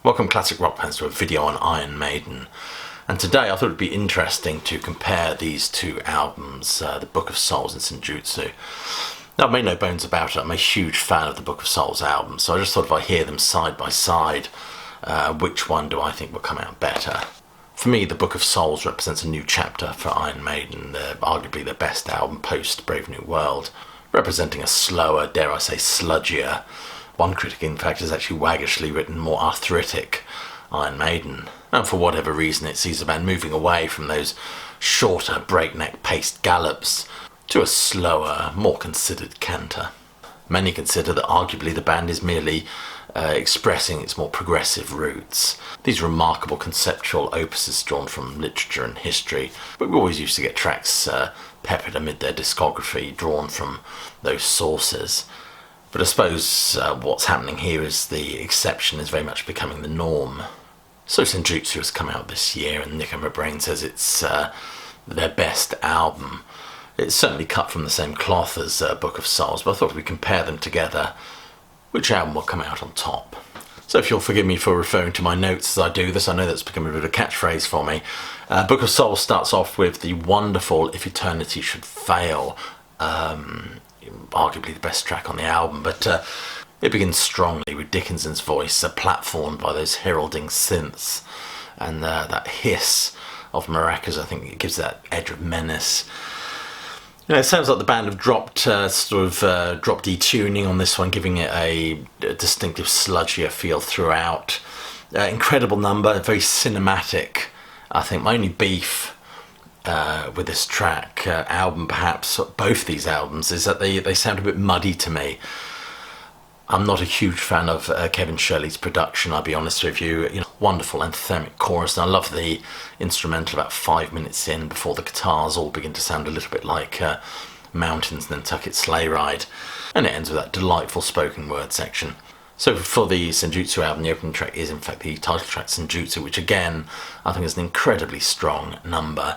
Welcome classic rock fans to a video on Iron Maiden. And today I thought it would be interesting to compare these two albums, the Book of Souls and Senjutsu. Now, I've made no bones about it, I'm a huge fan of the Book of Souls album, so I just thought if I hear them side by side, which one do I think will come out better? For me, the Book of Souls represents a new chapter for Iron Maiden, arguably their best album post Brave New World, representing a slower, dare I say sludgier, one critic in fact has actually waggishly written more arthritic Iron Maiden, and for whatever reason it sees the band moving away from those shorter breakneck paced gallops to a slower, more considered canter. Many consider that arguably the band is merely expressing its more progressive roots. These remarkable conceptual opuses drawn from literature and history, but we always used to get tracks peppered amid their discography drawn from those sources. But I suppose what's happening here is the exception is very much becoming the norm. So Senjutsu has come out this year and Nico McBrain says it's their best album. It's certainly cut from the same cloth as Book of Souls, but I thought if we compare them together, which album will come out on top? So if you'll forgive me for referring to my notes as I do this, I know that's become a bit of a catchphrase for me. Book of Souls starts off with the wonderful If Eternity Should Fail, arguably the best track on the album, but it begins strongly with Dickinson's voice platformed by those heralding synths, and that hiss of maracas. I think it gives that edge of menace. You know, it sounds like the band have dropped drop detuning on this one, giving it a distinctive sludgier feel throughout. Incredible number, very cinematic. I think my only beef with this track, album perhaps, both these albums, is that they sound a bit muddy to me. I'm not a huge fan of Kevin Shirley's production, I'll be honest with you. You know, wonderful anthemic chorus, and I love the instrumental about 5 minutes in before the guitars all begin to sound a little bit like Mountains and Nantucket Sleigh Ride, and it ends with that delightful spoken word section. So for the Senjutsu album, the opening track is in fact the title track Senjutsu, which again I think is an incredibly strong number.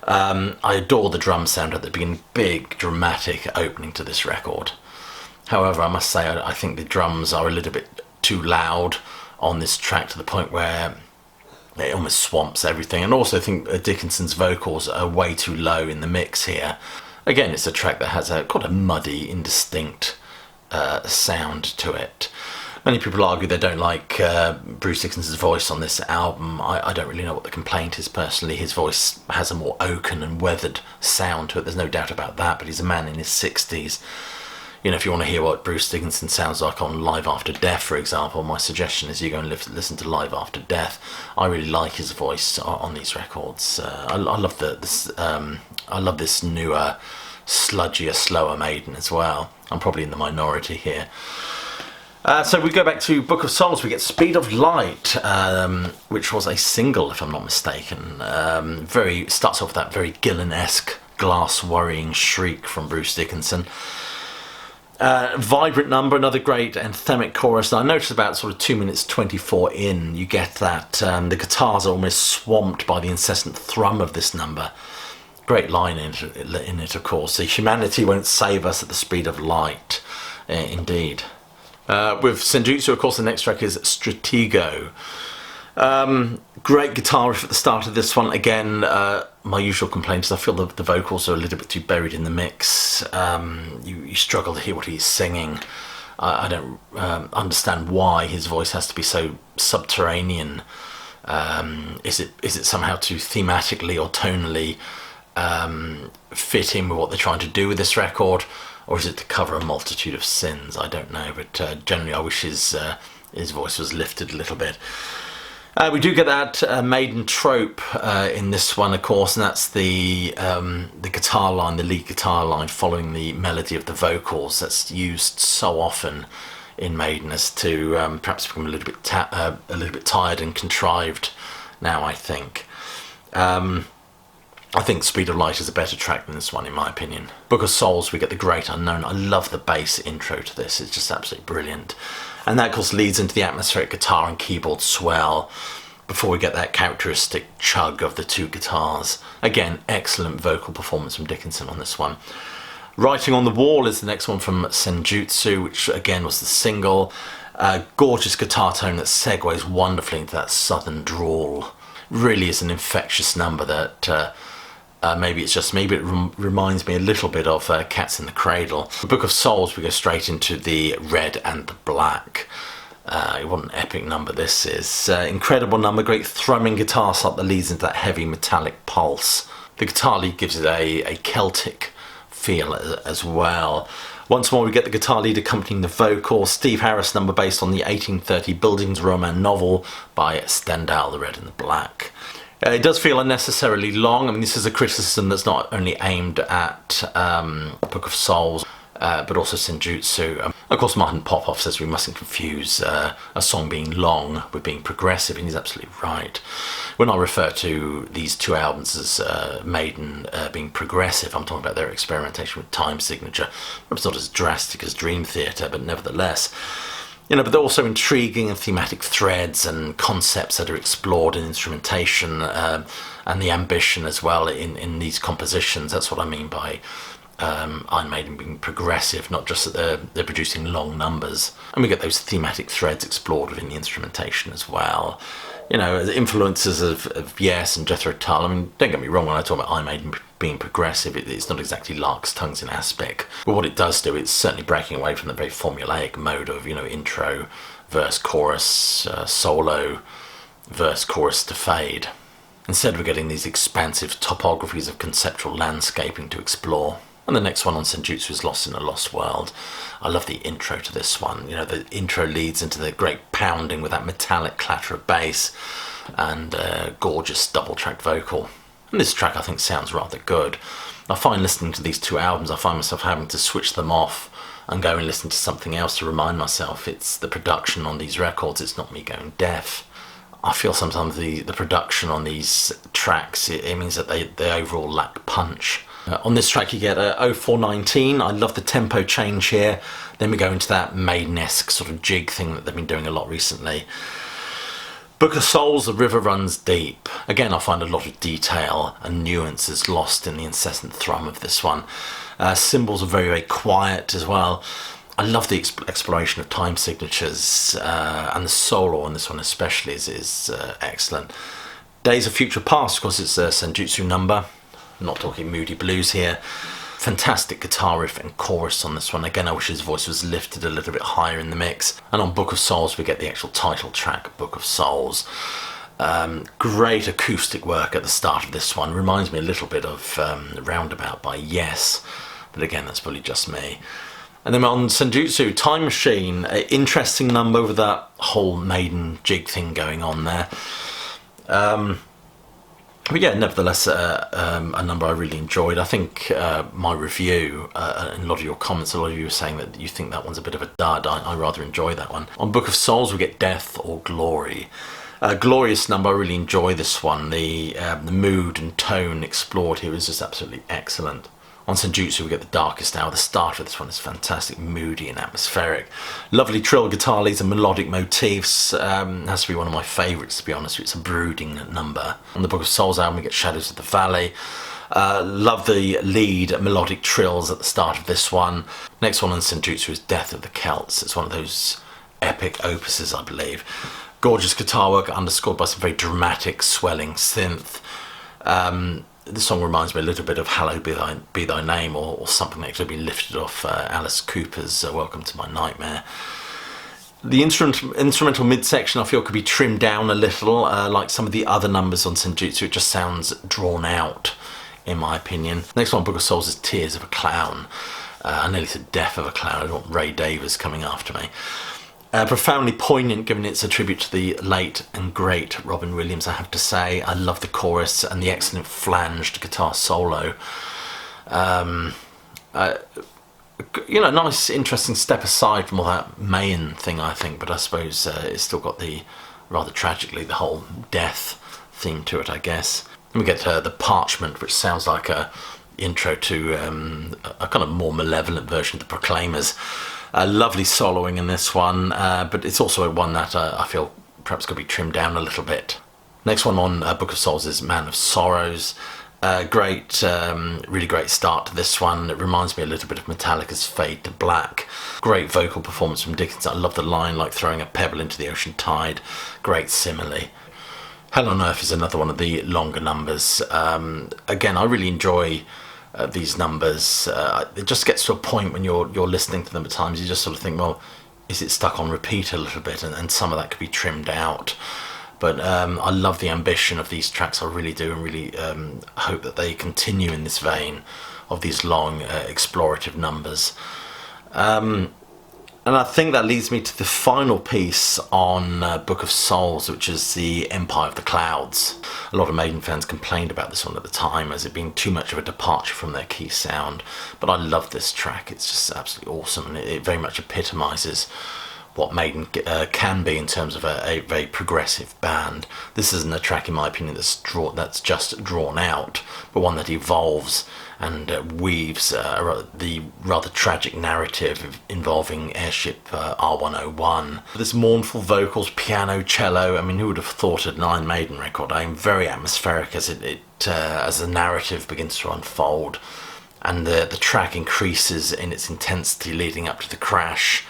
I adore the drum sound at the beginning, big dramatic opening to this record. However, I must say I think the drums are a little bit too loud on this track to the point where it almost swamps everything, and also I think Dickinson's vocals are way too low in the mix here. Again, it's a track that has quite a muddy, indistinct sound to it. Many people argue they don't like Bruce Dickinson's voice on this album. I don't really know what the complaint is personally. His voice has a more oaken and weathered sound to it, there's no doubt about that, but he's a man in his 60s. You know, if you want to hear what Bruce Dickinson sounds like on Live After Death, for example, my suggestion is you go and listen to Live After Death. I really like his voice on these records. I love I love this newer, sludgier, slower Maiden as well. I'm probably in the minority here. So we go back to Book of Souls. We get Speed of Light, which was a single, if I'm not mistaken. Starts off with that very Gillan-esque glass worrying shriek from Bruce Dickinson. Vibrant number, another great anthemic chorus. And I noticed about sort of 2 minutes 24 in, you get that the guitars are almost swamped by the incessant thrum of this number. Great line in it, of course. The humanity won't save us at the speed of light, indeed. With Senjutsu, of course, the next track is Stratego. Great guitar riff at the start of this one. Again, my usual complaint is I feel the vocals are a little bit too buried in the mix. You struggle to hear what he's singing. I don't understand why his voice has to be so subterranean. Is it somehow to thematically or tonally fit in with what they're trying to do with this record, or is it to cover a multitude of sins? I don't know, but generally I wish his voice was lifted a little bit. We do get that Maiden trope in this one, of course, and that's the guitar line, the lead guitar line, following the melody of the vocals. That's used so often in Maiden as to perhaps become a little bit tired and contrived now, I think. I think Speed of Light is a better track than this one, in my opinion. Book of Souls, we get the Great Unknown. I love the bass intro to this. It's just absolutely brilliant. And that, of course, leads into the atmospheric guitar and keyboard swell before we get that characteristic chug of the two guitars. Again, excellent vocal performance from Dickinson on this one. Writing on the Wall is the next one from Senjutsu, which again was the single. Gorgeous guitar tone that segues wonderfully into that southern drawl. Really is an infectious number that maybe it's just me, but it reminds me a little bit of Cats in the Cradle. The Book of Souls, we go straight into the red and the black. What an epic number this is. Incredible number, great thrumming guitar slot that leads into that heavy metallic pulse. The guitar lead gives it a Celtic feel as well. Once more we get the guitar lead accompanying the vocal. Steve Harris number based on the 1830 Bildungsroman novel by Stendhal, The Red and the Black. It does feel unnecessarily long. I mean, this is a criticism that's not only aimed at Book of Souls, but also Senjutsu. Of course, Martin Popoff says we mustn't confuse a song being long with being progressive, and he's absolutely right. When I refer to these two albums as Maiden being progressive, I'm talking about their experimentation with time signature. It's not as drastic as Dream Theater, but nevertheless. But they're also intriguing and thematic threads and concepts that are explored in instrumentation and the ambition as well in these compositions. That's what I mean by Iron Maiden being progressive, not just that they're producing long numbers. And we get those thematic threads explored within the instrumentation as well. The influences of Yes and Jethro Tull. I mean, don't get me wrong, when I talk about Iron Maiden being progressive, it's not exactly lark's tongues in aspect. But what it does do, it's certainly breaking away from the very formulaic mode of, intro, verse, chorus, solo, verse, chorus to fade. Instead, we're getting these expansive topographies of conceptual landscaping to explore. And the next one on Senjutsu is Lost in a Lost World. I love the intro to this one. The intro leads into the great pounding with that metallic clatter of bass and gorgeous double-tracked vocal. And this track, I think, sounds rather good. I find listening to these two albums, I find myself having to switch them off and go and listen to something else to remind myself it's the production on these records, it's not me going deaf. I feel sometimes the production on these tracks, it means that they overall lack punch. On this track you get 0419. I love the tempo change here. Then we go into that Maiden-esque sort of jig thing that they've been doing a lot recently. Book of Souls, The River Runs Deep. Again, I find a lot of detail and nuances lost in the incessant thrum of this one. Cymbals are very, very quiet as well. I love the exploration of time signatures, and the solo on this one especially is excellent. Days of Future Past, of course, it's a Senjutsu number. I'm not talking moody blues here. Fantastic guitar riff and chorus on this one. Again, I wish his voice was lifted a little bit higher in the mix. And on Book of Souls, we get the actual title track, Book of Souls. Great acoustic work at the start of this one. Reminds me a little bit of Roundabout by Yes. But again, that's probably just me. And then on Senjutsu, Time Machine. Interesting number with that whole Maiden jig thing going on there. But yeah, nevertheless, a number I really enjoyed. I think my review, and a lot of your comments, a lot of you were saying that you think that one's a bit of a dud. I rather enjoy that one. On Book of Souls, we get Death or Glory. Glorious number, I really enjoy this one. The mood and tone explored here is just absolutely excellent. On Senjutsu, we get The Darkest Hour. The start of this one is fantastic, moody and atmospheric. Lovely trill guitar leads and melodic motifs. Has to be one of my favourites, to be honest. It's a brooding number. On the Book of Souls album, we get Shadows of the Valley. Love the lead melodic trills at the start of this one. Next one on Senjutsu is Death of the Celts. It's one of those epic opuses, I believe. Gorgeous guitar work underscored by some very dramatic, swelling synth. This song reminds me a little bit of Hallowed Be Thy Name, or something that could have been lifted off Alice Cooper's Welcome to My Nightmare. The instrumental midsection I feel could be trimmed down a little, like some of the other numbers on Senjutsu. It just sounds drawn out, in my opinion. Next one, Book of Souls, is Tears of a Clown. I nearly said Death of a Clown. I don't want Ray Davies coming after me. Profoundly poignant, given it's a tribute to the late and great Robin Williams, I have to say. I love the chorus and the excellent flanged guitar solo. Nice, interesting step aside from all that Mayan thing, I think, but I suppose it's still got the, rather tragically, the whole death theme to it, I guess. Then we get The Parchment, which sounds like a intro to a kind of more malevolent version of the Proclaimers. Lovely soloing in this one, but it's also one that I feel perhaps could be trimmed down a little bit. Next one on Book of Souls is Man of Sorrows. Really great start to this one. It reminds me a little bit of Metallica's Fade to Black. Great vocal performance from Dickinson. I love the line, like throwing a pebble into the ocean tide. Great simile. Hell on Earth is another one of the longer numbers. Again, I really enjoy these numbers. It just gets to a point when you're listening to them at times, you just sort of think, well, is it stuck on repeat a little bit? And some of that could be trimmed out. But I love the ambition of these tracks, I really do, and really hope that they continue in this vein of these long explorative numbers. And I think that leads me to the final piece on Book of Souls, which is the Empire of the Clouds. A lot of Maiden fans complained about this one at the time as it being too much of a departure from their key sound, but I love this track. It's just absolutely awesome, and it very much epitomises what Maiden can be in terms of a very progressive band. This isn't a track, in my opinion, that's just drawn out, but one that evolves and weaves the rather tragic narrative involving airship R101. There's mournful vocals, piano, cello. I mean, who would have thought an Iron Maiden record? I'm very atmospheric as as the narrative begins to unfold, and the track increases in its intensity leading up to the crash.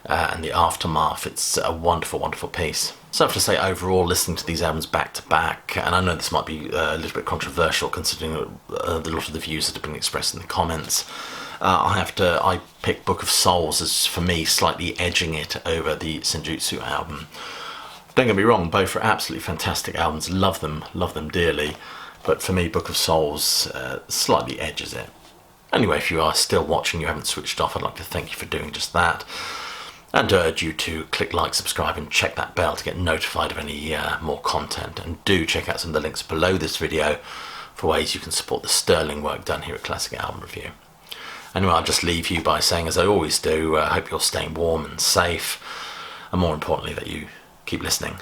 And the aftermath. It's a wonderful, wonderful piece. So I have to say, overall, listening to these albums back to back, and I know this might be a little bit controversial considering a lot of the views that have been expressed in the comments, I pick Book of Souls as, for me, slightly edging it over the Senjutsu album. Don't get me wrong, both are absolutely fantastic albums, love them dearly, but for me, Book of Souls slightly edges it. Anyway, if you are still watching, you haven't switched off, I'd like to thank you for doing just that. And urge you to click like, subscribe and check that bell to get notified of any more content. And do check out some of the links below this video for ways you can support the sterling work done here at Classic Album Review. Anyway, I'll just leave you by saying, as I always do, I hope you're staying warm and safe, and more importantly, that you keep listening.